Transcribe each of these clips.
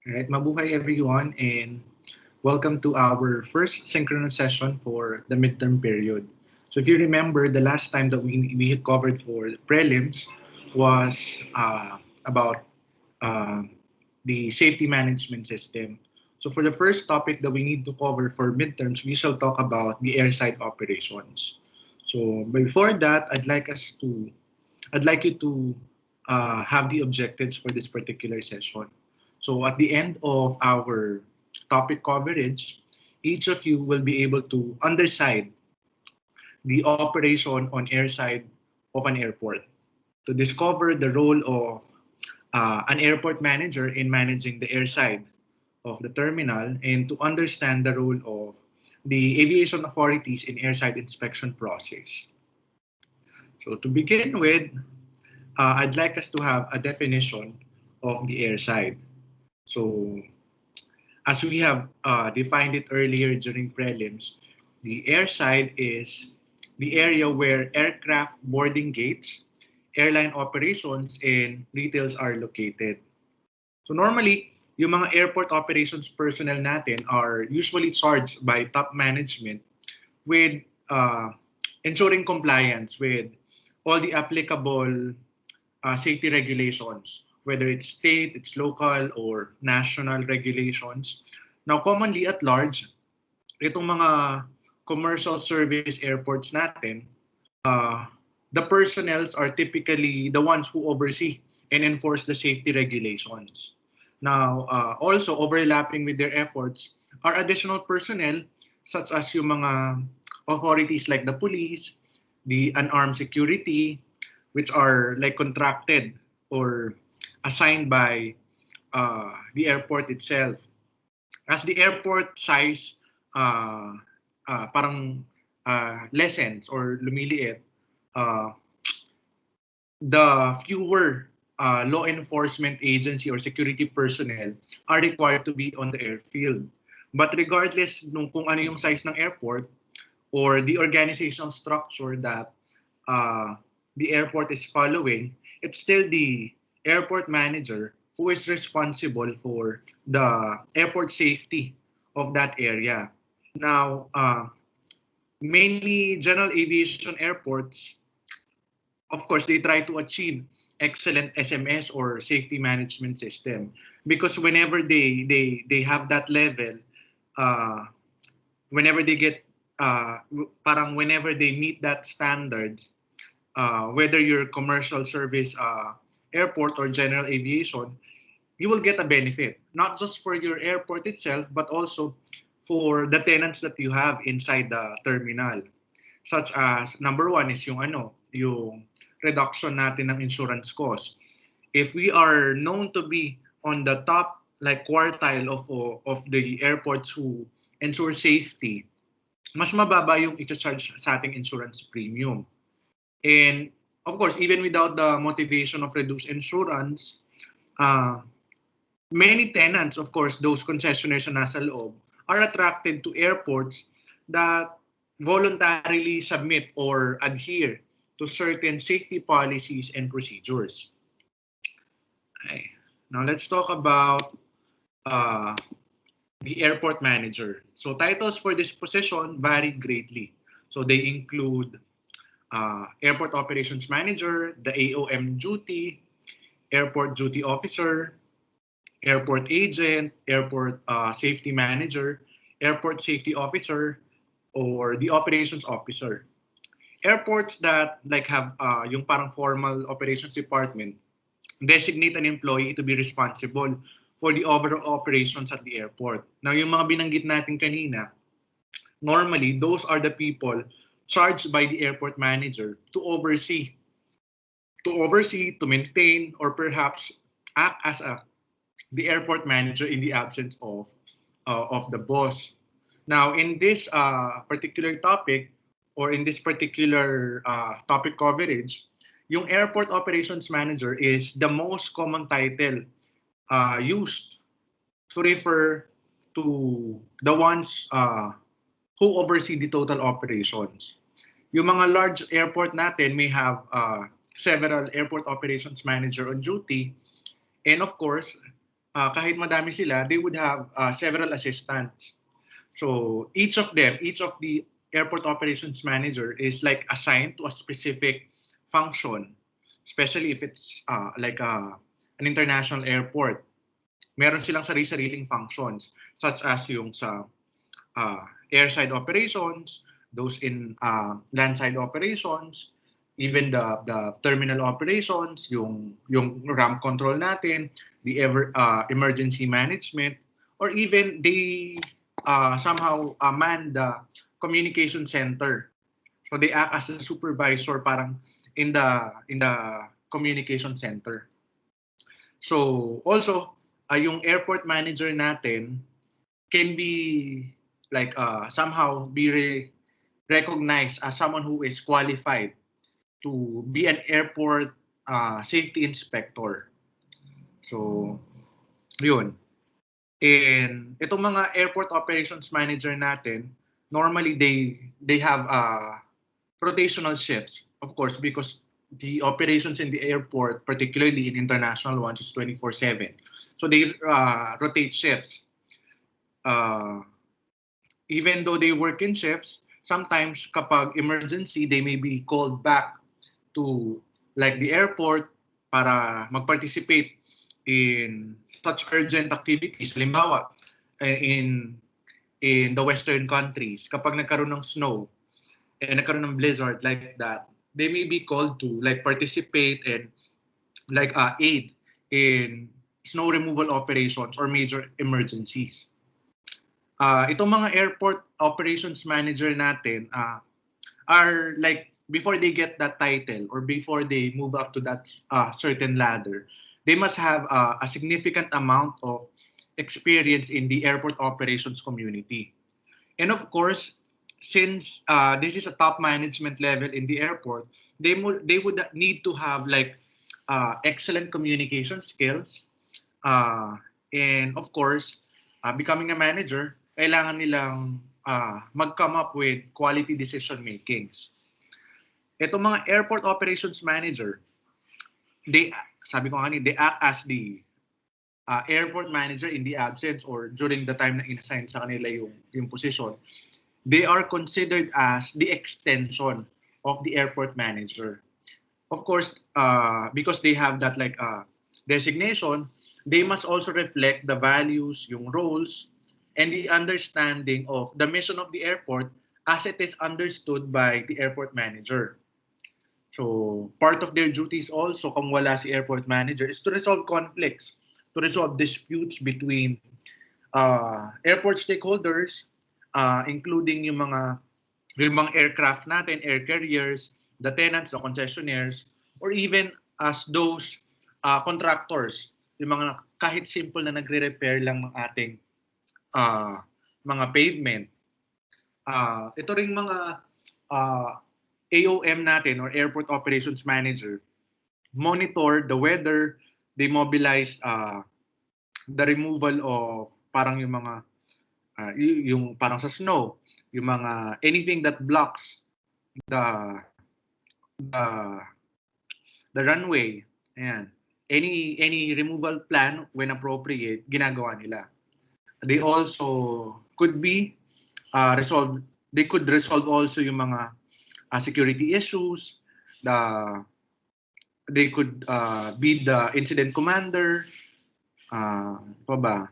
All right, mabuhay everyone, and welcome to our first synchronous session for the midterm period. So if you remember, the last time that we had covered for the prelims was about uh, the safety management system. So for the first topic that we need to cover for midterms, we shall talk about the airside operations. So before that, I'd like you to have the objectives for this particular session. So at the end of our topic coverage, each of you will be able to underside the operation on airside of an airport to discover the role of an airport manager in managing the airside of the terminal and to understand the role of the aviation authorities in airside inspection process. So to begin with, I'd like us to have a definition of the airside. So, as we have defined it earlier during prelims, the airside is the area where aircraft boarding gates, airline operations, and retails are located. So normally, yung mga airport operations personnel natin are usually charged by top management with ensuring compliance with all the applicable safety regulations, whether it's state, it's local, or national regulations. Now, commonly at large, itong mga commercial service airports natin, uh, the personnels are typically the ones who oversee and enforce the safety regulations. Now, also overlapping with their efforts are additional personnel such as yung mga authorities like the police, the unarmed security, which are like contracted or assigned by the airport itself. As the airport size parang lessens or lumiliit, uh, the fewer law enforcement agency or security personnel are required to be on the airfield. But regardless nung kung ano yung size ng airport or the organizational structure that uh, the airport is following, it's still the airport manager who is responsible for the airport safety of that area. Now, mainly general aviation airports, of course, they try to achieve excellent SMS or safety management system because whenever they have that level, uh, whenever they get parang whenever they meet that standard, whether you're commercial service airport or general aviation, you will get a benefit, not just for your airport itself, but also for the tenants that you have inside the terminal. Such as, number one is yung reduction natin ng insurance cost. If we are known to be on the top like quartile of the airports who ensure safety, mas mababa yung i-charge sa ating insurance premium. And of course, even without the motivation of reduced insurance, uh, many tenants, of course, those concessionaires na nasa loob, are attracted to airports that voluntarily submit or adhere to certain safety policies and procedures. Okay. Now let's talk about uh, the airport manager. So titles for this position vary greatly. So they include airport operations manager, the AOM duty, airport duty officer, airport agent, airport safety manager, airport safety officer, or the operations officer. Airports that like have yung parang formal operations department designate an employee to be responsible for the overall operations at the airport. Now, yung mga binanggit natin kanina, normally, those are the people charged by the airport manager to maintain, or perhaps act as the airport manager in the absence of the boss. Now, in this particular topic, or in this particular topic coverage, yung airport operations manager is the most common title used to refer to the ones who oversee the total operations. Yung mga large airport natin may have several airport operations manager on duty, and of course, kahit madami sila, they would have several assistants. So each of the airport operations manager is like assigned to a specific function, especially if it's an international airport. Meron silang sarili-sariling functions such as yung sa airside operations, those in landside operations, even the terminal operations, yung ramp control natin, the emergency management, or even they somehow man the communication center. So they act as a supervisor parang in the communication center. So also yung airport manager natin can be somehow be recognized as someone who is qualified to be an airport safety inspector. So, yun. And itong mga airport operations manager natin, normally they have rotational shifts, of course, because the operations in the airport, particularly in international ones, is 24/7. So they rotate shifts. Even though they work in shifts, sometimes kapag emergency, they may be called back to like the airport para mag-participate in such urgent activities. Halimbawa, in the western countries, kapag nagkaroon ng snow and nagkaroon ng blizzard like that, they may be called to like participate and aid in snow removal operations or major emergencies. Itong mga airport operations manager natin are like before they get that title or before they move up to that certain ladder, they must have a significant amount of experience in the airport operations community. And of course, since this is a top management level in the airport, they would need to have like excellent communication skills, and of course, becoming a manager, kailangan nilang mag-come up with quality decision makings. Itong mga airport operations manager, sabi ko kanina, they act as the airport manager in the absence or during the time na inassign sa kanila yung position. They are considered as the extension of the airport manager. Of course, because they have that designation, they must also reflect the values, yung roles, and the understanding of the mission of the airport as it is understood by the airport manager. So part of their duties also, kung wala si airport manager, is to resolve conflicts, to resolve disputes between airport stakeholders, including yung mga aircraft natin, air carriers, the tenants, the concessionaires, or even as those contractors, yung mga kahit simple na nagre-repair lang ng ating mga pavement. Ito ring mga AOM natin or Airport Operations Manager monitor the weather, they mobilize the removal of parang yung mga yung parang sa snow, yung mga anything that blocks the the runway. Ayan. Any removal plan when appropriate, ginagawa nila. They also could be resolve. They could resolve also yung mga security issues. They could be the incident commander. Pa ba?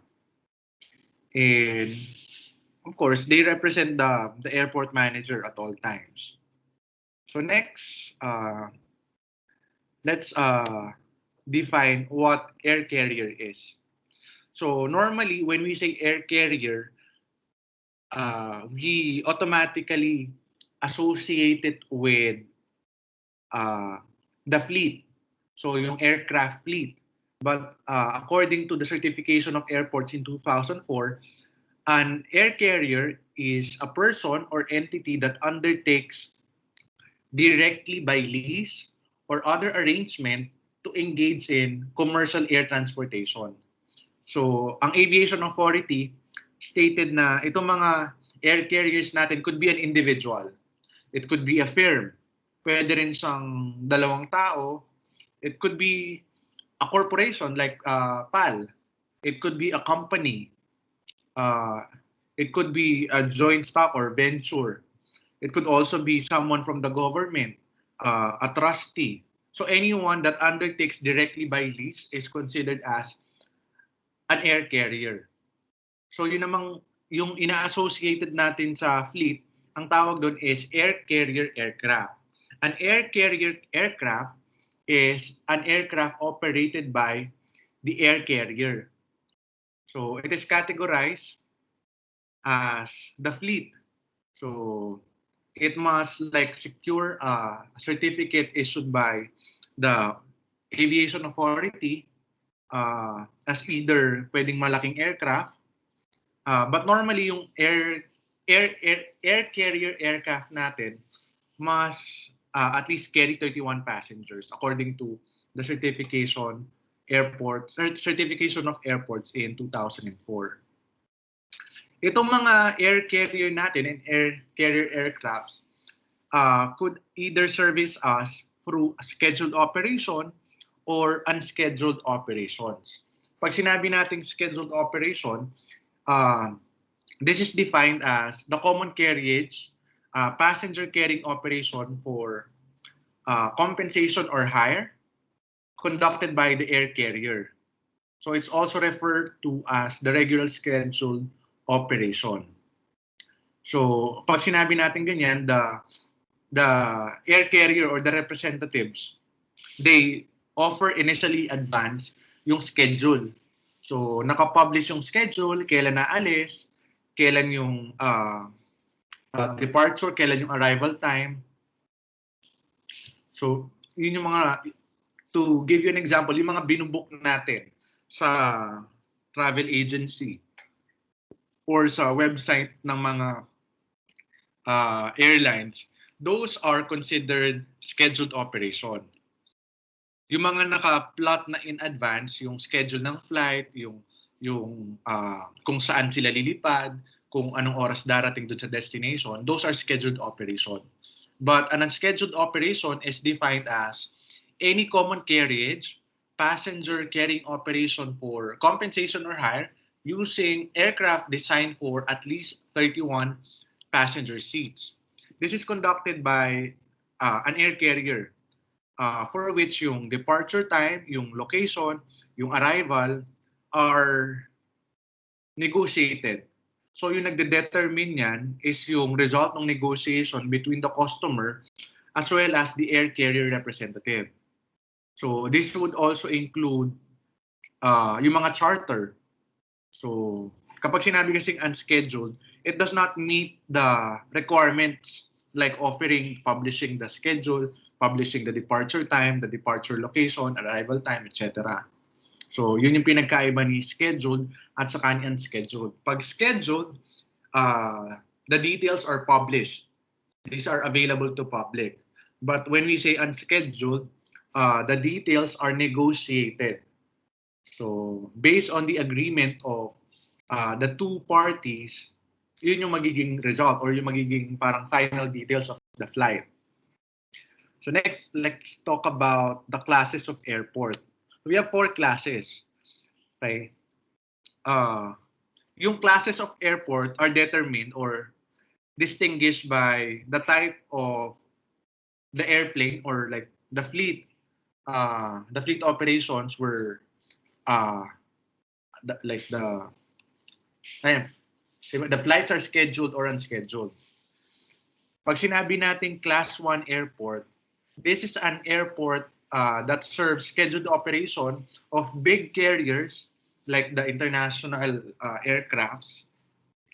And of course, they represent the airport manager at all times. So next, let's define what air carrier is. So normally, when we say air carrier, we automatically associate it with the fleet. So yung aircraft fleet. But according to the certification of airports in 2004, an air carrier is a person or entity that undertakes directly by lease or other arrangement to engage in commercial air transportation. So, ang Aviation Authority stated na itong mga air carriers natin could be an individual. It could be a firm. Pwede rin siyang dalawang tao. It could be a corporation like PAL. It could be a company. Uh, it could be a joint stock or venture. It could also be someone from the government, a trustee. So anyone that undertakes directly by lease is considered as an air carrier. So yun namang yung ina-associated natin sa fleet, ang tawag doon is air carrier aircraft. An air carrier aircraft is an aircraft operated by the air carrier. So it is categorized as the fleet. So it must like secure a certificate issued by the aviation authority as either pwedeng malaking aircraft. But normally yung air carrier aircraft natin must at least carry 31 passengers according to the certification of airports in 2004. Itong mga air carrier natin and air carrier aircrafts could either service us through a scheduled operation or unscheduled operations. Pag sinabi nating scheduled operation, uh, this is defined as the common carriage, passenger carrying operation for compensation or hire conducted by the air carrier. So it's also referred to as the regular scheduled operation. So pag sinabi natin ganyan, the air carrier or the representatives, they offer initially advance yung schedule. So nakapublish yung schedule, kailan naalis, kailan yung departure, kailan yung arrival time. So yun yung mga, to give you an example, yung mga binubook natin sa travel agency or sa website ng mga airlines, those are considered scheduled operation. Yung mga naka-plot na in advance, yung schedule ng flight, yung kung saan sila lilipad, kung anong oras darating doon sa destination, those are scheduled operation. But an unscheduled operation is defined as any common carriage, passenger carrying operation for compensation or hire using aircraft designed for at least 31 passenger seats. This is conducted by an air carrier for which yung departure time, yung location, yung arrival are negotiated. So yung nagde-determine yan is yung result ng negotiation between the customer as well as the air carrier representative. So this would also include yung mga charter. So kapag sinabi kasing unscheduled, it does not meet the requirements like publishing the schedule, publishing the departure time, the departure location, arrival time, etc. So yun yung pinagkaiba ni scheduled at saka ni unscheduled. Pag scheduled, the details are published. These are available to public. But when we say unscheduled, the details are negotiated. So based on the agreement of the two parties, yun yung magiging result or yung magiging parang final details of the flight. So next, let's talk about the classes of airport. We have 4 classes. Okay? Yung classes of airport are determined or distinguished by the type of the airplane or like the fleet. The fleet operations were the flights are scheduled or unscheduled. Pag sinabi natin class 1 airport, this is an airport that serves scheduled operation of big carriers like the international aircrafts.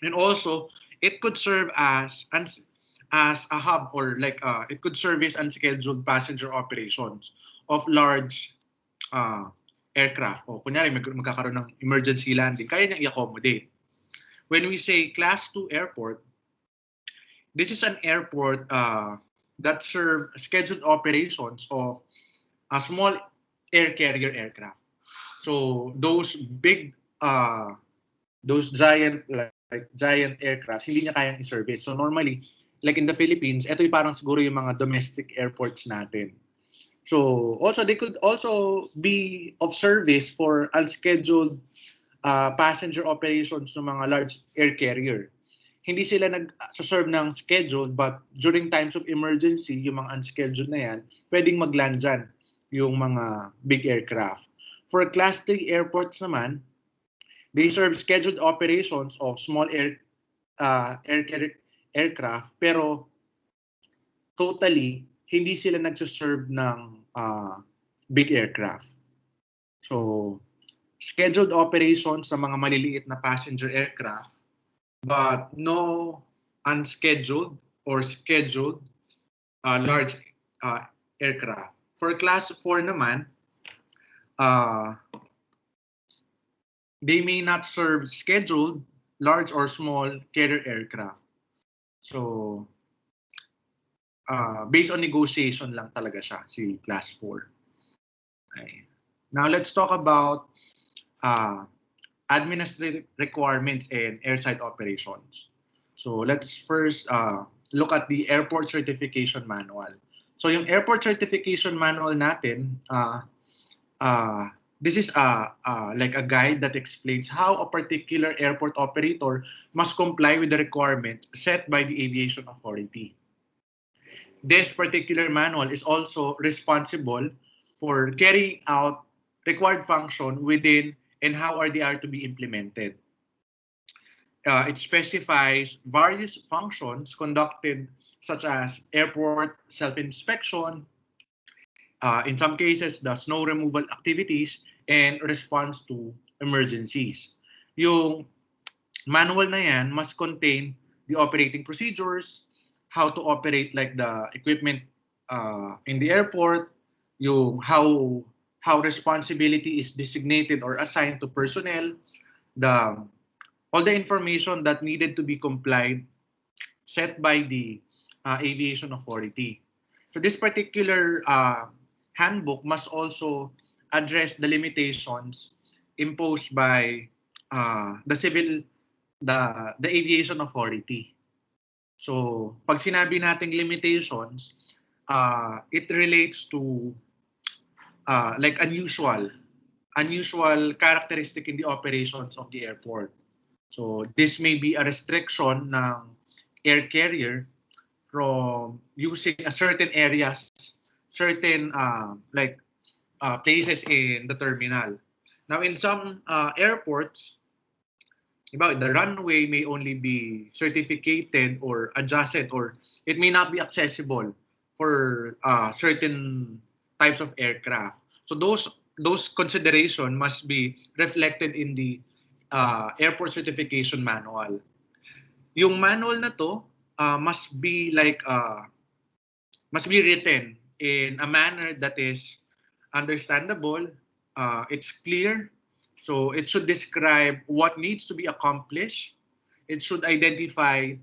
And also, it could serve as a hub or like it could service unscheduled passenger operations of large aircraft. O kunyari magkakaroon ng emergency landing, kaya niyang i-accommodate. When we say class 2 airport, this is an airport that serve scheduled operations of a small air carrier aircraft. So those big, those giant giant aircraft, hindi niya kayang i-service. So normally, like in the Philippines, ito yung parang siguro yung mga domestic airports natin. So also they could also be of service for unscheduled passenger operations ng mga large air carrier. Hindi sila nag-serve ng scheduled, but during times of emergency, yung mga unscheduled na yan, pwedeng mag-land dyan yung mga big aircraft. For Class 3 airports naman, they serve scheduled operations of small aircraft, pero totally, hindi sila nagsaserve ng big aircraft. So, scheduled operations sa mga maliliit na passenger aircraft, but no unscheduled or scheduled large aircraft. For Class 4 naman, they may not serve scheduled large or small carrier aircraft. So, based on negotiation lang talaga siya, si Class 4. Okay. Now, let's talk about administrative requirements and airside operations. So, let's first look at the airport certification manual. So, yung airport certification manual natin, this is like a guide that explains how a particular airport operator must comply with the requirement set by the aviation authority. This particular manual is also responsible for carrying out required function within and how they are to be implemented. It specifies various functions conducted such as airport self-inspection, in some cases, the snow removal activities, and response to emergencies. Yung manual na yan must contain the operating procedures, how to operate like the equipment in the airport, yung how responsibility is designated or assigned to personnel, the all the information that needed to be complied set by the aviation authority. So this particular handbook must also address the limitations imposed by the aviation authority. So, pag sinabi nating limitations, it relates to like unusual characteristic in the operations of the airport. So, this may be a restriction ng air carrier from using a certain areas, certain places in the terminal. Now, in some airports, the runway may only be certificated or adjusted, or it may not be accessible for certain types of aircraft. So those consideration must be reflected in the airport certification manual. Yung manual na to must be written in a manner that is understandable, it's clear. So it should describe what needs to be accomplished. It should identify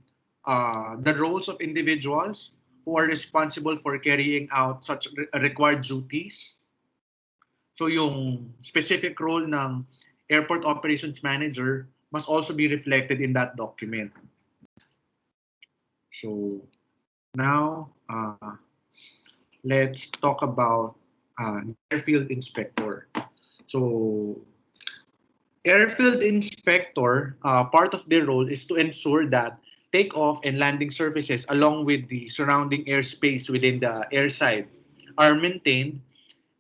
the roles of individuals who are responsible for carrying out such required duties. So yung specific role ng airport operations manager must also be reflected in that document. So now, let's talk about airfield inspector. So, airfield inspector, part of their role is to ensure that takeoff and landing surfaces along with the surrounding airspace within the airside are maintained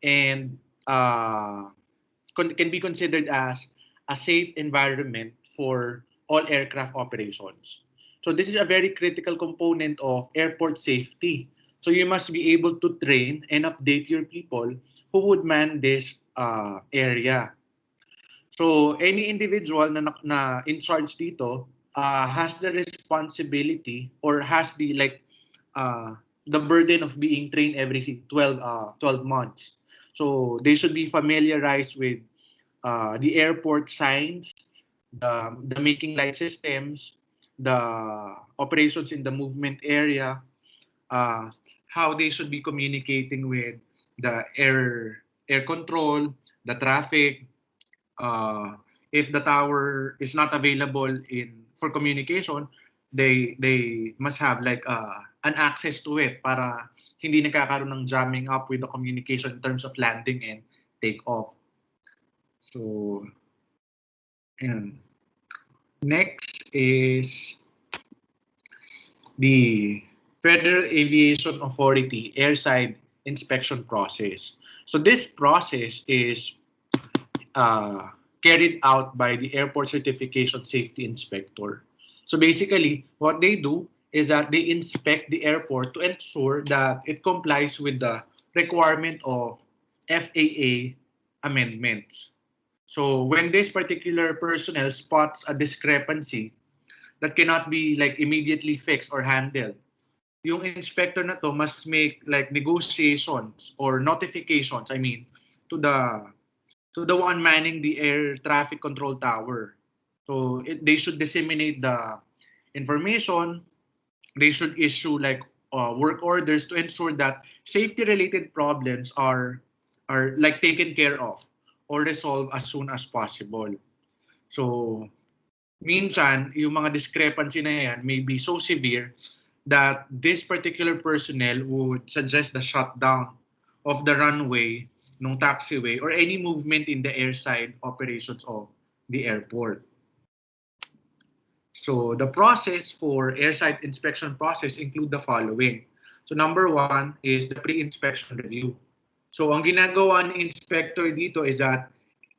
and can be considered as a safe environment for all aircraft operations. So this is a very critical component of airport safety. So you must be able to train and update your people who would man this area. So any individual na in charge dito has the responsibility or has the burden of being trained every 12 months. So they should be familiarized with the airport signs, the making light systems, the operations in the movement area, how they should be communicating with the air control, the traffic, if the tower is not available for communication, they must have an access to it para hindi nagkakaroon ng jamming up with the communication in terms of landing and take off. So And next is the Federal Aviation Authority airside inspection process. So this process is uh, carried out by the Airport Certification Safety Inspector. So basically, what they do is that they inspect the airport to ensure that it complies with the requirement of FAA amendments. So when this particular personnel spots a discrepancy that cannot be like immediately fixed or handled, yung inspector na to must make like negotiations or notifications, I mean, to the one manning the air traffic control tower. So they should disseminate the information. They should issue like work orders to ensure that safety related problems are like taken care of or resolved as soon as possible. So minsan yung mga discrepancy na yan may be so severe that this particular personnel would suggest the shutdown of the runway, nung taxiway, or any movement in the airside operations of the airport. So the process for airside inspection process include the following. So number one is the pre-inspection review. So ang ginagawa ni inspector dito is that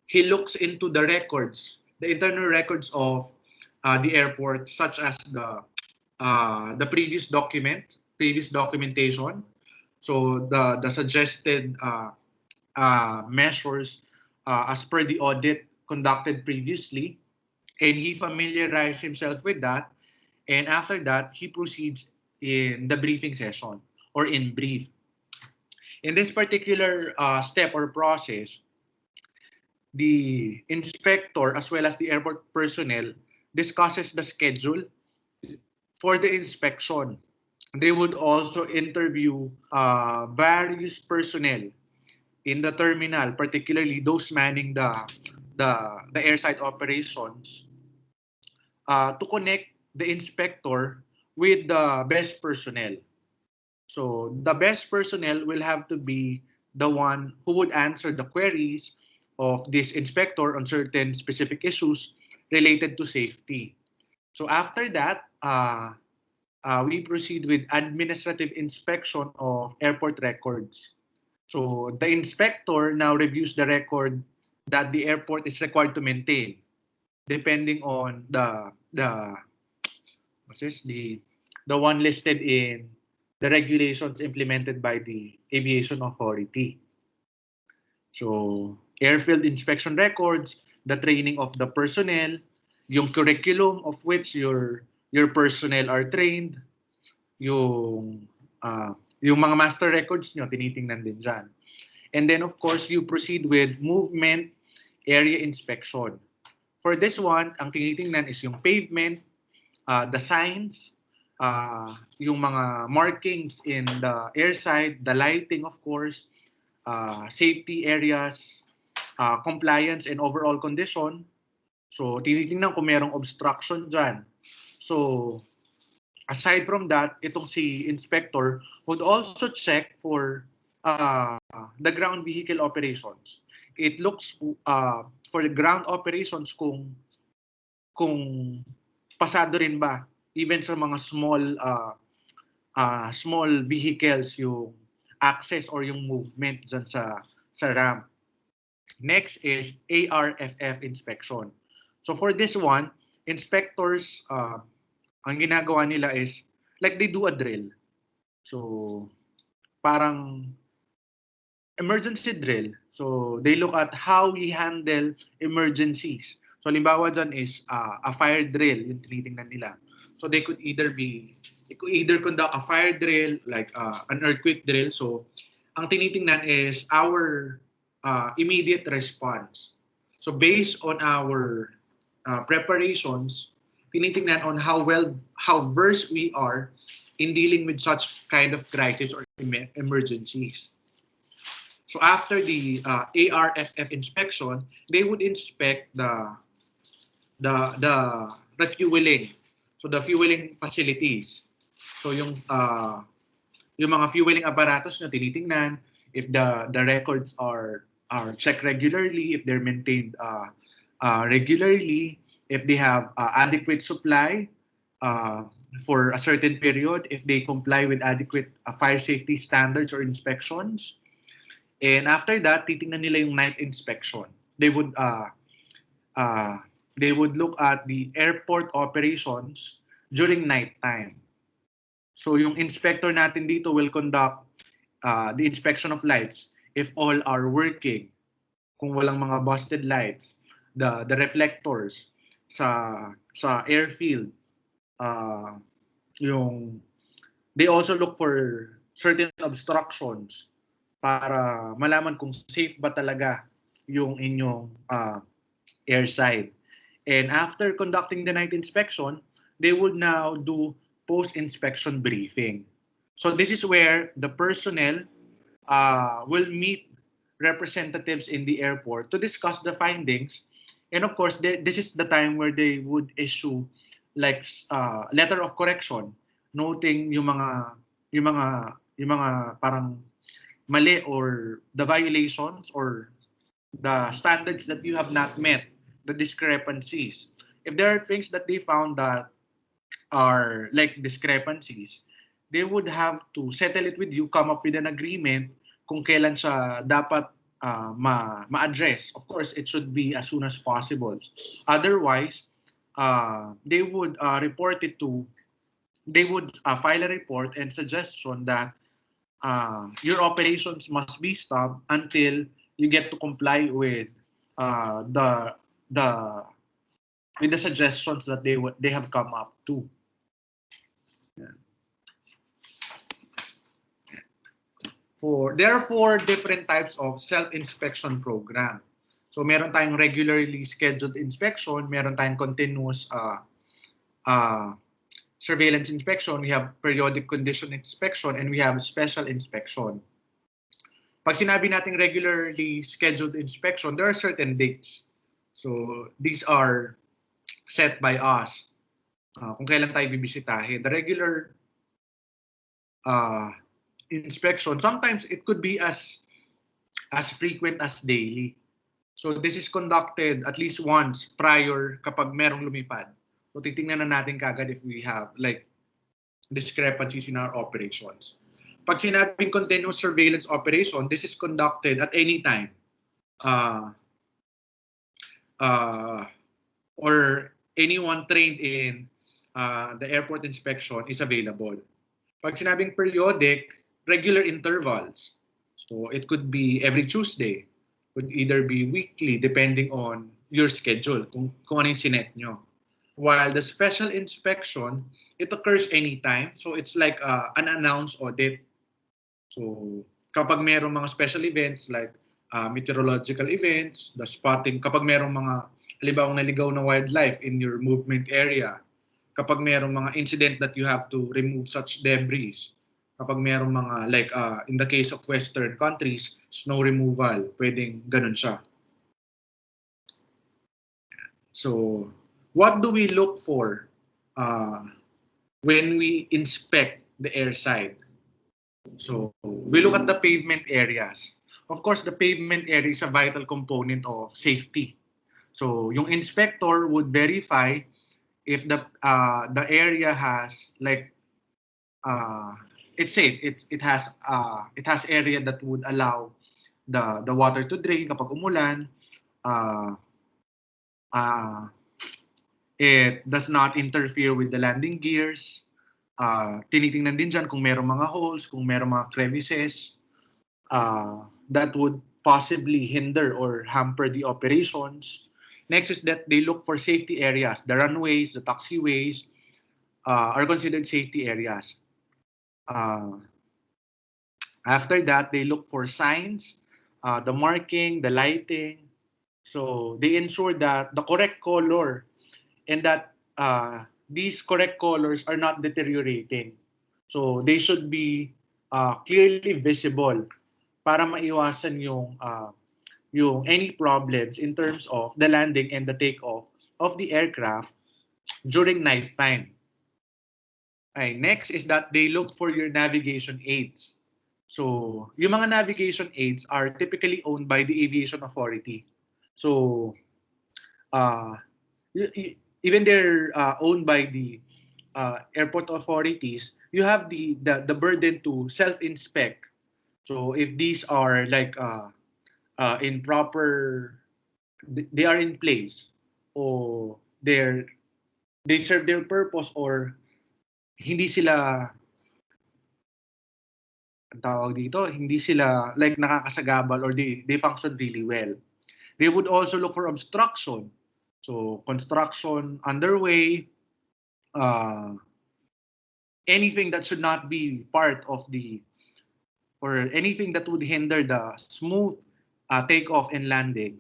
he looks into the records, the internal records of the airport, such as the previous documentation. So the suggested measures as per the audit conducted previously, and he familiarized himself with that. And after that, he proceeds in the briefing session or in brief. In this particular step or process, the inspector as well as the airport personnel discusses the schedule for the inspection. They would also interview various personnel in the terminal, particularly those manning the airside operations, to connect the inspector with the best personnel. So the best personnel will have to be the one who would answer the queries of this inspector on certain specific issues related to safety. So after that, we proceed with administrative inspection of airport records. So the inspector now reviews the record that the airport is required to maintain, depending on the what's this the one listed in the regulations implemented by the aviation authority. So airfield inspection records, the training of the personnel, yung curriculum of which your personnel are trained, yung yung mga master records nyo, tinitingnan din dyan. And then, of course, you proceed with movement area inspection. For this one, ang tinitingnan is yung pavement, the signs, yung mga markings in the airside, the lighting, of course, safety areas, compliance and overall condition. So, tinitingnan kung merong obstruction dyan. So, aside from that, itong si inspector would also check for the ground vehicle operations. It looks for the ground operations kung pasado rin ba even sa mga small vehicles yung access or yung movement dyan sa ramp. Next is ARFF inspection. So for this one, inspectors ang ginagawa nila is like they do a drill. So parang emergency drill. So they look at how we handle emergencies. So halimbawa dyan is a fire drill yung tinitingnan nila. So they could either conduct a fire drill like an earthquake drill. So ang tinitingnan is our immediate response. So based on our preparations, tinitingnan on how versed we are in dealing with such kind of crisis or emergencies. So after the ARFF inspection, they would inspect the refueling. So the fueling facilities. So yung mga fueling apparatus na tinitingnan, if the records are checked regularly, if they're maintained regularly, if they have adequate supply uh, for a certain period, if they comply with adequate fire safety standards or inspections. And after that, titingnan nila yung night inspection. They would uh, they would look at the airport operations during nighttime. So yung inspector natin dito will conduct the inspection of lights if all are working. Kung walang mga busted lights, the reflectors sa airfield, uh, yung they also look for certain obstructions para malaman kung safe ba talaga yung inyong airside. And after conducting the night inspection, they would now do post-inspection briefing. So this is where the personnel will meet representatives in the airport to discuss the findings. And of course, this is the time where they would issue like letter of correction, noting yung mga parang mali or the violations or the standards that you have not met, the discrepancies. If there are things that they found that are like discrepancies, they would have to settle it with you, come up with an agreement kung kailan siya dapat ma-address. Of course, it should be as soon as possible. Otherwise, they would file a report and suggestion that your operations must be stopped until you get to comply with the the with the suggestions that they have come up to. There are four different types of self-inspection program. So meron tayong regularly scheduled inspection, meron tayong continuous uh, surveillance inspection, we have periodic condition inspection, and we have special inspection. Pag sinabi nating regularly scheduled inspection, there are certain dates. So these are set by us kung kailan tayo bibisitahin. The regular inspection, sometimes it could be as frequent as daily. So this is conducted at least once prior kapag merong lumipad. So titingnan na natin kagad if we have like discrepancies in our operations. Pag sinabing continuous surveillance operation, this is conducted at any time. Or anyone trained in the airport inspection is available. Pag sinabing periodic, regular intervals. So it could be every Tuesday, could either be weekly depending on your schedule, kung ano yung sinet nyo. While the special inspection, it occurs anytime. So it's like an announced audit. So kapag merong mga special events like meteorological events, the spotting, kapag merong mga halimbawa naligaw na wildlife in your movement area, kapag merong mga incident that you have to remove such debris, kapag merong mga like in the case of western countries, snow removal, pwedeng ganun siya. So what do we look for when we inspect the airside? So we look at the pavement areas. Of course, the pavement area is a vital component of safety. So yung inspector would verify if the area has like it's safe. It has area that would allow the water to drain kapag umulan. It does not interfere with the landing gears. Tinitingnan din dyan kung merong mga holes, kung merong mga crevices that would possibly hinder or hamper the operations. Next is that they look for safety areas. The runways, the taxiways are considered safety areas. After that, they look for signs, the marking, the lighting. So they ensure that the correct color and that these correct colors are not deteriorating. So they should be clearly visible para maiwasan yung any problems in terms of the landing and the takeoff of the aircraft during nighttime. Okay, next is that they look for your navigation aids. So, yung mga navigation aids are typically owned by the aviation authority. So, uh, even they're owned by the airport authorities, you have the burden to self-inspect. So if these are like in proper, they are in place, or they serve their purpose, or hindi sila, ang tawag dito, hindi sila like nakakasagabal, or they function really well. They would also look for obstruction. So construction underway, uh, anything that should not be part of the, or anything that would hinder the smooth takeoff and landing,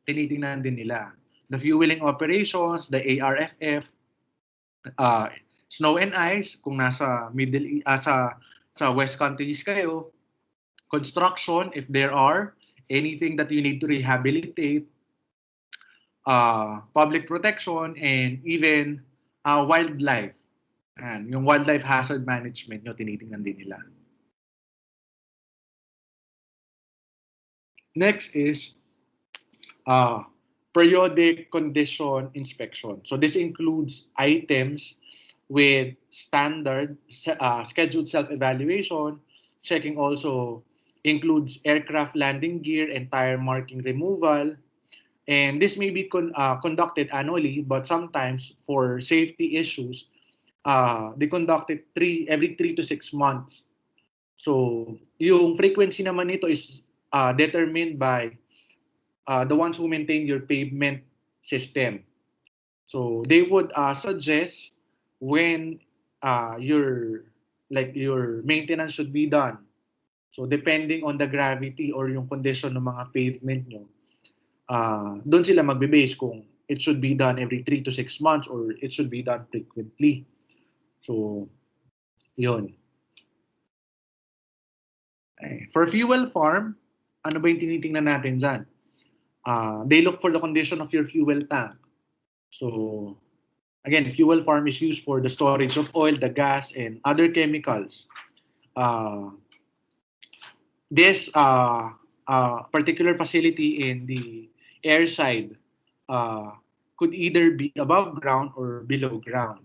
tinitingnan din nila. The fueling operations, the ARFF, uh, snow and ice, kung nasa sa West countries kayo, construction, if there are anything that you need to rehabilitate, public protection, and even wildlife. And yung wildlife hazard management nyo, tinitingnan din nila. Next is uh, periodic condition inspection. So this includes items with standard scheduled self-evaluation. Checking also includes aircraft landing gear and tire marking removal. And this may be conducted annually, but sometimes for safety issues, they conduct it every 3 to 6 months. So yung frequency naman nito is determined by the ones who maintain your pavement system. So they would suggest when your maintenance should be done. So depending on the gravity or yung condition ng mga pavement nyo, doon sila magbe-base kung it should be done every 3 to 6 months or it should be done frequently. So, yun. For fuel farm, ano ba yung tinitingnan natin dyan? They look for the condition of your fuel tank. So, again, fuel farm is used for the storage of oil, the gas, and other chemicals. This particular facility in the airside could either be above ground or below ground.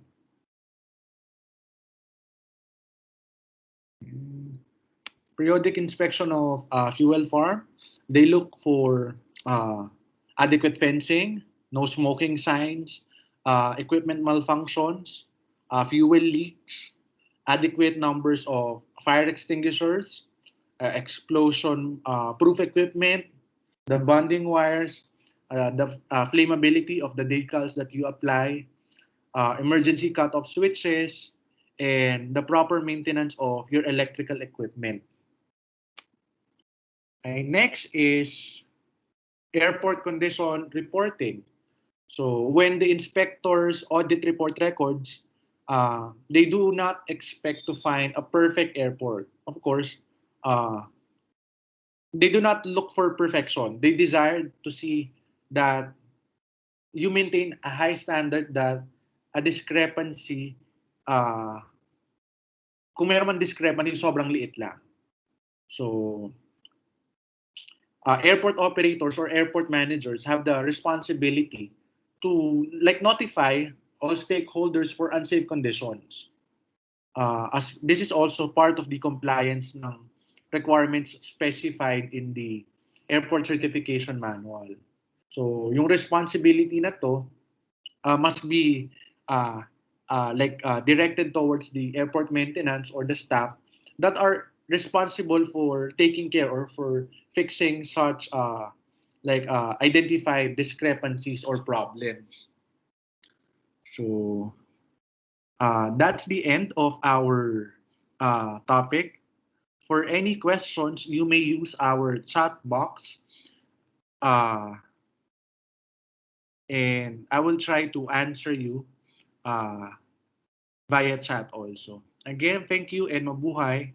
Periodic inspection of fuel farm, they look for adequate fencing, no smoking signs, equipment malfunctions, fuel leaks, adequate numbers of fire extinguishers, explosion proof equipment, the bonding wires, the flammability of the decals that you apply, emergency cutoff switches, and the proper maintenance of your electrical equipment. Okay, next is airport condition reporting. So when the inspectors audit report records, they do not expect to find a perfect airport. Of course, they do not look for perfection. They desire to see that you maintain a high standard, that a discrepancy, kung meron man discrepancy, sobrang liit lang. So, airport operators or airport managers have the responsibility to notify all stakeholders for unsafe conditions. As this is also part of the compliance ng requirements specified in the airport certification manual. So yung responsibility na to must be directed towards the airport maintenance or the staff that are responsible for taking care or for fixing such identified discrepancies or problems. So that's the end of our topic. For any questions, you may use our chat box. And I will try to answer you via chat also. Again, thank you and mabuhay.